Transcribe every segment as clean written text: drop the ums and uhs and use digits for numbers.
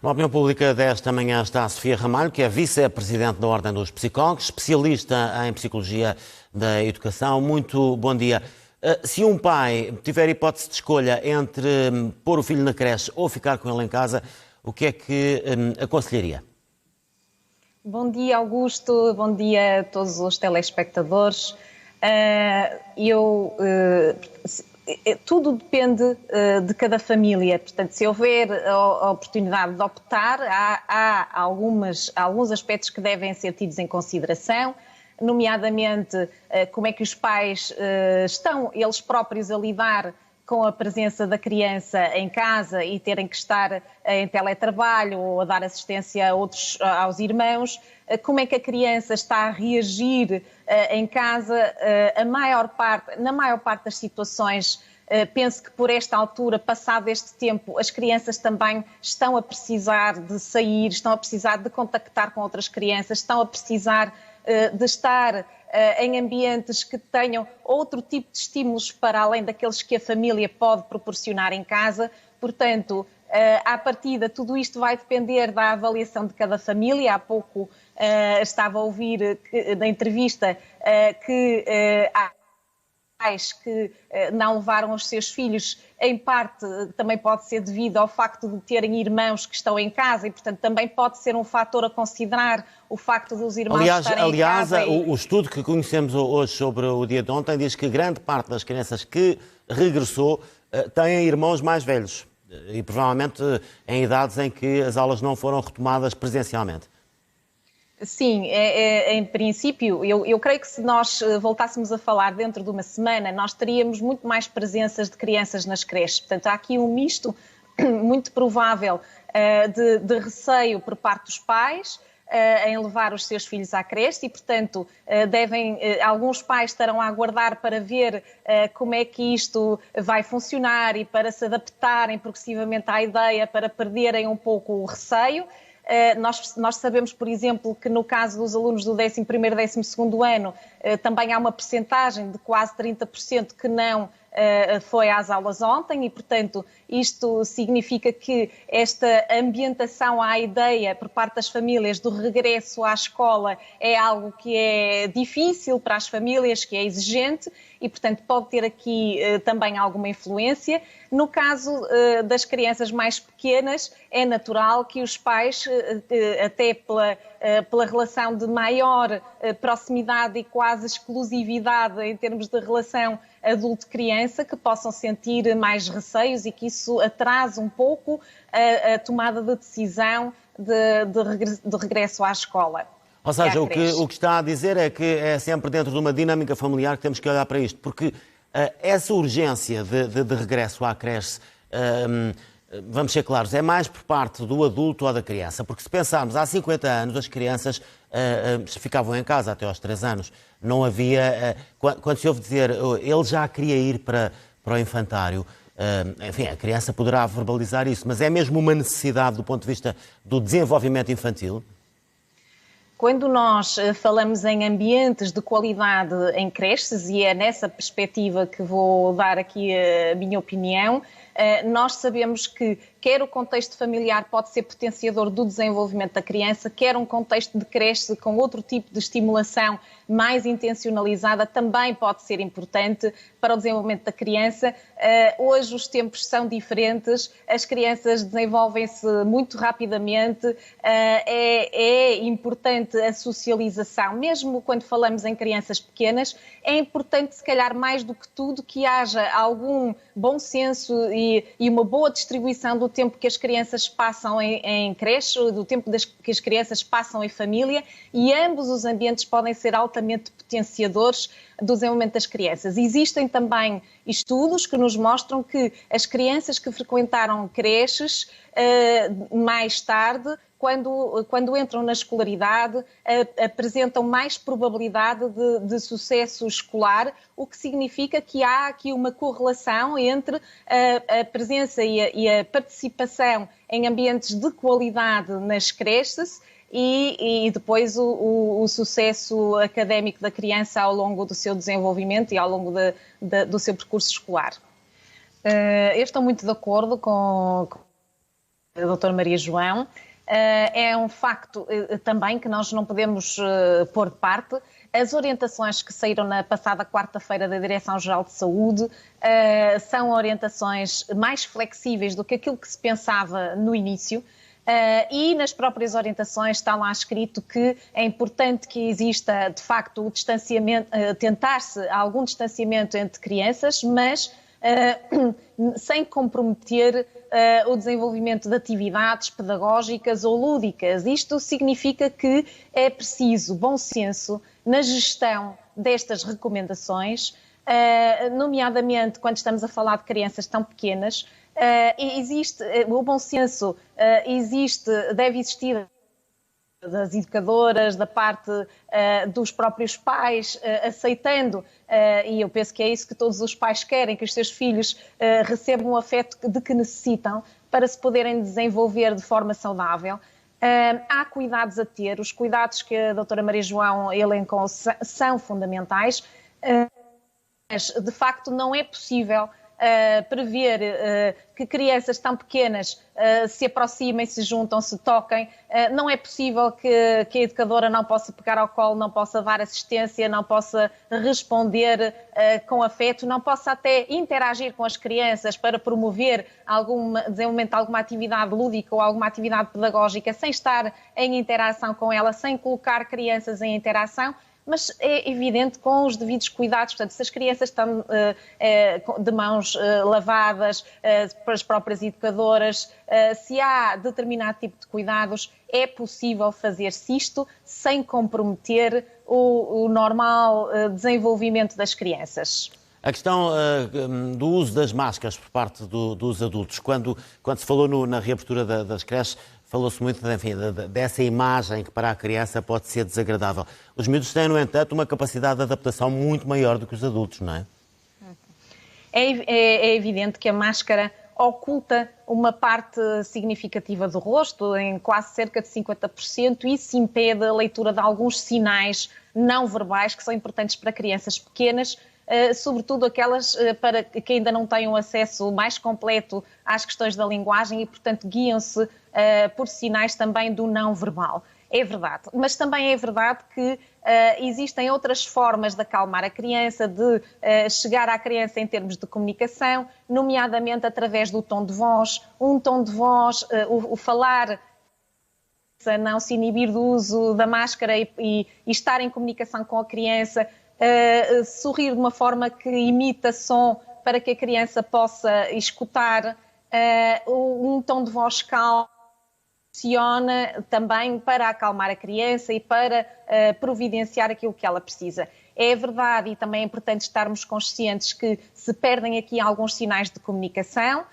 Na opinião pública desta manhã está a Sofia Ramalho, que é vice-presidente da Ordem dos Psicólogos, especialista em Psicologia da Educação. Muito bom dia. Se um pai tiver hipótese de escolha entre pôr o filho na creche ou ficar com ele em casa, o que é que aconselharia? Bom dia, Augusto. Bom dia a todos os telespectadores. Tudo depende de cada família. Portanto, se houver a oportunidade de optar, há alguns aspectos que devem ser tidos em consideração, nomeadamente como é que os pais estão eles próprios a lidar com a presença da criança em casa e terem que estar em teletrabalho ou a dar assistência aos irmãos, como é que a criança está a reagir em casa. Na maior parte das situações, penso que por esta altura, passado este tempo, as crianças também estão a precisar de sair, estão a precisar de contactar com outras crianças, estão a precisar de estar em ambientes que tenham outro tipo de estímulos para além daqueles que a família pode proporcionar em casa. Portanto, à partida, tudo isto vai depender da avaliação de cada família. Há pouco estava a ouvir na entrevista que há pais que não levaram os seus filhos, em parte também pode ser devido ao facto de terem irmãos que estão em casa e, portanto, também pode ser um fator a considerar o facto dos irmãos estarem em casa. Aliás, o estudo que conhecemos hoje sobre o dia de ontem diz que grande parte das crianças que regressou têm irmãos mais velhos e provavelmente em idades em que as aulas não foram retomadas presencialmente. Sim, em princípio, eu creio que se nós voltássemos a falar dentro de uma semana, nós teríamos muito mais presenças de crianças nas creches. Portanto, há aqui um misto muito provável de receio por parte dos pais em levar os seus filhos à creche e, portanto, alguns pais estarão a aguardar para ver como é que isto vai funcionar e para se adaptarem progressivamente à ideia, para perderem um pouco o receio. Nós sabemos, por exemplo, que no caso dos alunos do 11º e 12º ano, também há uma percentagem de quase 30% que não foi às aulas ontem e, portanto, isto significa que esta ambientação à ideia por parte das famílias do regresso à escola é algo que é difícil para as famílias, que é exigente e, portanto, pode ter aqui também alguma influência. No caso das crianças mais pequenas, é natural que os pais, até pela relação de maior proximidade e quase exclusividade em termos de relação adulto-criança, que possam sentir mais receios e que isso atrase um pouco a tomada de decisão de regresso à escola. Ou seja, o que está a dizer é que é sempre dentro de uma dinâmica familiar que temos que olhar para isto, porque essa urgência de regresso à creche, vamos ser claros, é mais por parte do adulto ou da criança, porque se pensarmos há 50 anos as crianças ficavam em casa até aos 3 anos, não havia, quando se ouve dizer ele já queria ir para o infantário, enfim, a criança poderá verbalizar isso, mas é mesmo uma necessidade do ponto de vista do desenvolvimento infantil? Quando nós falamos em ambientes de qualidade em creches, e é nessa perspectiva que vou dar aqui a minha opinião, nós sabemos que quer o contexto familiar pode ser potenciador do desenvolvimento da criança, quer um contexto de creche com outro tipo de estimulação mais intencionalizada também pode ser importante para o desenvolvimento da criança. Hoje os tempos são diferentes, as crianças desenvolvem-se muito rapidamente, é importante a socialização, mesmo quando falamos em crianças pequenas, é importante se calhar mais do que tudo que haja algum bom senso e uma boa distribuição do tempo que as crianças passam em creche, do tempo que as crianças passam em família, e ambos os ambientes podem ser altamente potenciadores do desenvolvimento das crianças. Existem também estudos que nos mostram que as crianças que frequentaram creches mais tarde, quando entram na escolaridade, apresentam mais probabilidade de sucesso escolar, o que significa que há aqui uma correlação entre a presença e a participação em ambientes de qualidade nas creches e depois o sucesso académico da criança ao longo do seu desenvolvimento e ao longo do seu percurso escolar. Eu estou muito de acordo com doutora Maria João. É um facto também que nós não podemos pôr de parte. As orientações que saíram na passada quarta-feira da Direção-Geral de Saúde são orientações mais flexíveis do que aquilo que se pensava no início. E nas próprias orientações está lá escrito que é importante que exista, de facto, o distanciamento, tentar-se algum distanciamento entre crianças, mas sem comprometer o desenvolvimento de atividades pedagógicas ou lúdicas. Isto significa que é preciso bom senso na gestão destas recomendações, nomeadamente quando estamos a falar de crianças tão pequenas. Existe o bom senso, deve existir das educadoras, da parte dos próprios pais, aceitando, e eu penso que é isso que todos os pais querem, que os seus filhos recebam o afeto de que necessitam para se poderem desenvolver de forma saudável. Há cuidados a ter, os cuidados que a doutora Maria João elencou são fundamentais, mas de facto não é possível prever que crianças tão pequenas se aproximem, se juntam, se toquem. Não é possível que a educadora não possa pegar ao colo, não possa dar assistência, não possa responder com afeto, não possa até interagir com as crianças para promover desenvolvimento de alguma atividade lúdica ou alguma atividade pedagógica sem estar em interação com ela, sem colocar crianças em interação. Mas é evidente com os devidos cuidados. Portanto, se as crianças estão de mãos lavadas pelas próprias educadoras, se há determinado tipo de cuidados, é possível fazer-se isto sem comprometer o normal desenvolvimento das crianças. A questão do uso das máscaras por parte dos adultos, quando se falou na reabertura das creches, falou-se muito, enfim, dessa imagem que para a criança pode ser desagradável. Os miúdos têm, no entanto, uma capacidade de adaptação muito maior do que os adultos, não é? É evidente que a máscara oculta uma parte significativa do rosto, em quase cerca de 50%, e isso impede a leitura de alguns sinais não verbais que são importantes para crianças pequenas, sobretudo aquelas para que ainda não têm um acesso mais completo às questões da linguagem e, portanto, guiam-se por sinais também do não verbal. É verdade, mas também é verdade que existem outras formas de acalmar a criança, de chegar à criança em termos de comunicação, nomeadamente através do tom de voz. Um tom de voz, o falar, não se inibir do uso da máscara e estar em comunicação com a criança, sorrir de uma forma que imita som para que a criança possa escutar, um tom de voz calmo funciona também para acalmar a criança e para providenciar aquilo que ela precisa. É verdade, e também é importante estarmos conscientes que se perdem aqui alguns sinais de comunicação,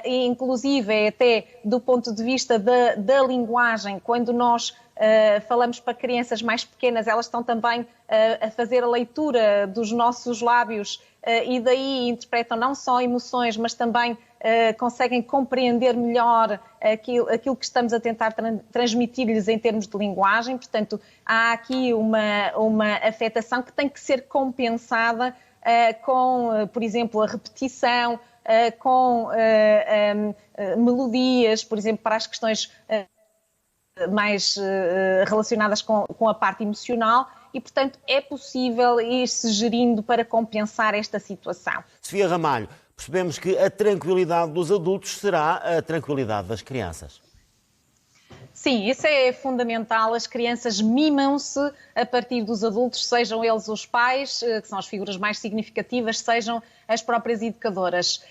inclusive até do ponto de vista da linguagem, quando nós falamos para crianças mais pequenas, elas estão também a fazer a leitura dos nossos lábios e daí interpretam não só emoções, mas também conseguem compreender melhor aquilo que estamos a tentar transmitir-lhes em termos de linguagem. Portanto, há aqui uma afetação que tem que ser compensada com, por exemplo, a repetição, com melodias, por exemplo, para as questões mais relacionadas com a parte emocional e, portanto, é possível ir-se gerindo para compensar esta situação. Sofia Ramalho, percebemos que a tranquilidade dos adultos será a tranquilidade das crianças. Sim, isso é fundamental. As crianças mimam-se a partir dos adultos, sejam eles os pais, que são as figuras mais significativas, sejam as próprias educadoras.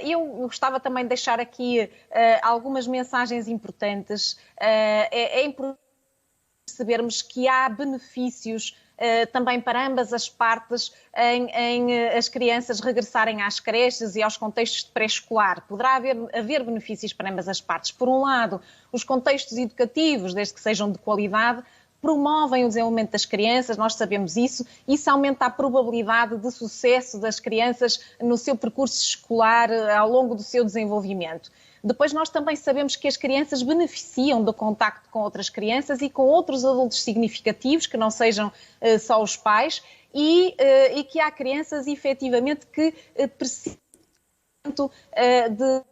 Eu gostava também de deixar aqui algumas mensagens importantes. É importante percebermos que há benefícios também para ambas as partes em as crianças regressarem às creches e aos contextos de pré-escolar. Poderá haver benefícios para ambas as partes. Por um lado, os contextos educativos, desde que sejam de qualidade, promovem o desenvolvimento das crianças, nós sabemos isso aumenta a probabilidade de sucesso das crianças no seu percurso escolar ao longo do seu desenvolvimento. Depois nós também sabemos que as crianças beneficiam do contacto com outras crianças e com outros adultos significativos, que não sejam só os pais, e que há crianças efetivamente que precisam de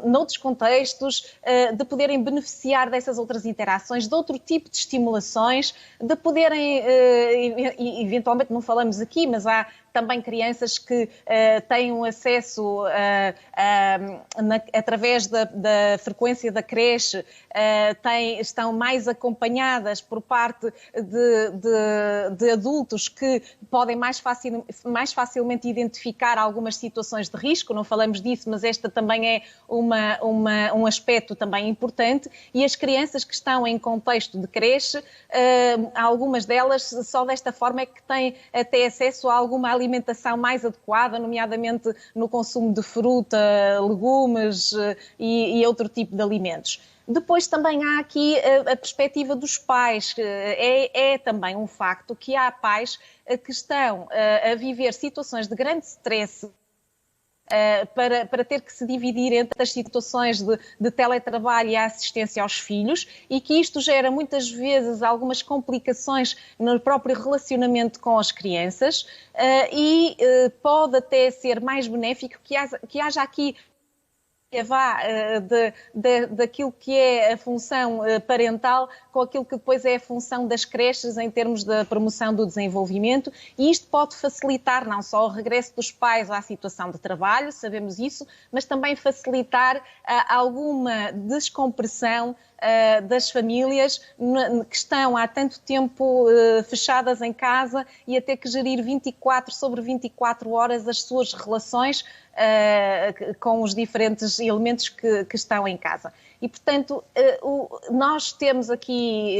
noutros contextos, de poderem beneficiar dessas outras interações, de outro tipo de estimulações, de poderem, eventualmente não falamos aqui, mas há também crianças que têm um acesso através da frequência da creche, estão mais acompanhadas por parte de adultos que podem mais facilmente identificar algumas situações de risco. Não falamos disso, mas esta também é um aspecto também importante. E as crianças que estão em contexto de creche, algumas delas só desta forma é que têm até acesso a alguma alimentação mais adequada, nomeadamente no consumo de fruta, legumes e outro tipo de alimentos. Depois também há aqui a perspectiva dos pais. É também um facto que há pais que estão a viver situações de grande stress para ter que se dividir entre as situações de teletrabalho e a assistência aos filhos, e que isto gera muitas vezes algumas complicações no próprio relacionamento com as crianças, e pode até ser mais benéfico que haja aqui daquilo que é a função parental com aquilo que depois é a função das creches em termos da promoção do desenvolvimento, e isto pode facilitar não só o regresso dos pais à situação de trabalho, sabemos isso, mas também facilitar alguma descompressão das famílias que estão há tanto tempo fechadas em casa e a ter que gerir 24 sobre 24 horas as suas relações com os diferentes elementos que estão em casa. E, portanto, nós temos aqui,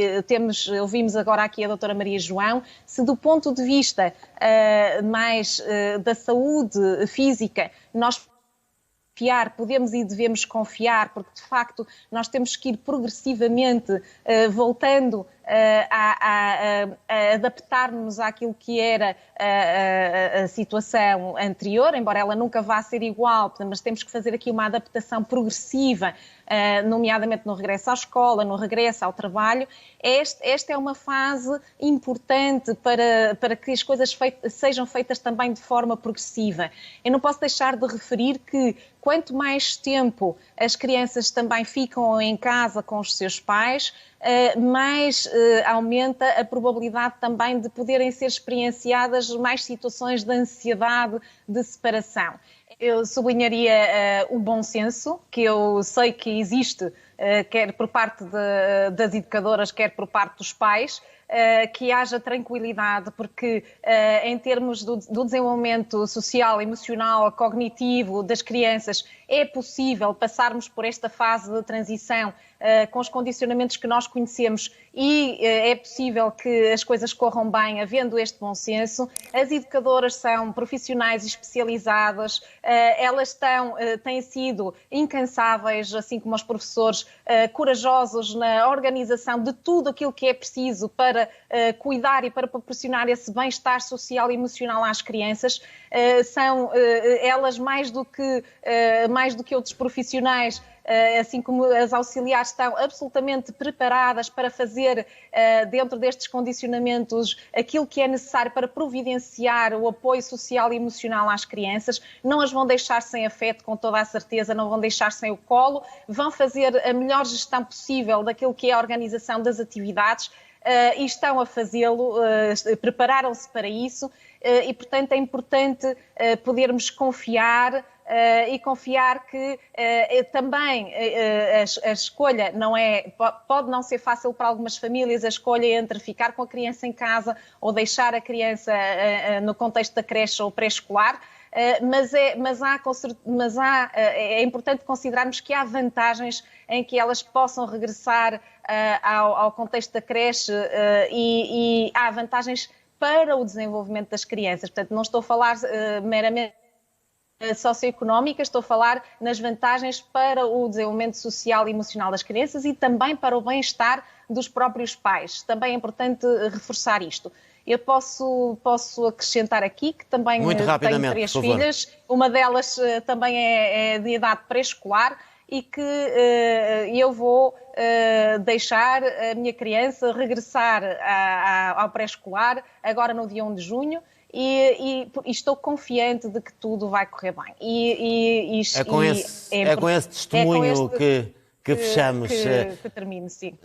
ouvimos agora aqui a doutora Maria João, se do ponto de vista mais da saúde física, nós podemos e devemos confiar, porque de facto nós temos que ir progressivamente voltando a adaptar-nos àquilo que era a situação anterior, embora ela nunca vá ser igual, mas temos que fazer aqui uma adaptação progressiva, nomeadamente no regresso à escola, no regresso ao trabalho. Esta é uma fase importante para que as coisas sejam feitas também de forma progressiva. Eu não posso deixar de referir que quanto mais tempo as crianças também ficam em casa com os seus pais, mais aumenta a probabilidade também de poderem ser experienciadas mais situações de ansiedade, de separação. Eu sublinharia o bom senso, que eu sei que existe, quer por parte das educadoras, quer por parte dos pais, que haja tranquilidade, porque em termos do desenvolvimento social, emocional, cognitivo das crianças, é possível passarmos por esta fase de transição com os condicionamentos que nós conhecemos e é possível que as coisas corram bem havendo este bom senso. As educadoras são profissionais especializadas, elas têm sido incansáveis, assim como os professores, corajosos na organização de tudo aquilo que é preciso para cuidar e para proporcionar esse bem-estar social e emocional às crianças. São elas mais do que outros profissionais, assim como as auxiliares, estão absolutamente preparadas para fazer, dentro destes condicionamentos, aquilo que é necessário para providenciar o apoio social e emocional às crianças. Não as vão deixar sem afeto, com toda a certeza, não vão deixar sem o colo, vão fazer a melhor gestão possível daquilo que é a organização das atividades, e estão a fazê-lo, prepararam-se para isso, e, portanto, é importante podermos confiar e confiar que também a escolha pode não ser fácil para algumas famílias, a escolha entre ficar com a criança em casa ou deixar a criança no contexto da creche ou pré-escolar, mas é importante considerarmos que há vantagens em que elas possam regressar ao contexto da creche, e há vantagens para o desenvolvimento das crianças. Portanto, não estou a falar meramente socioeconómicas, estou a falar nas vantagens para o desenvolvimento social e emocional das crianças e também para o bem-estar dos próprios pais. Também é importante reforçar isto. Eu posso acrescentar aqui que também tenho 3 filhas, uma delas também é de idade pré-escolar, e que eu vou deixar a minha criança regressar ao pré-escolar agora no dia 1 de junho, e estou confiante de que tudo vai correr bem. É com esse testemunho que fechamos. Que termine, sim.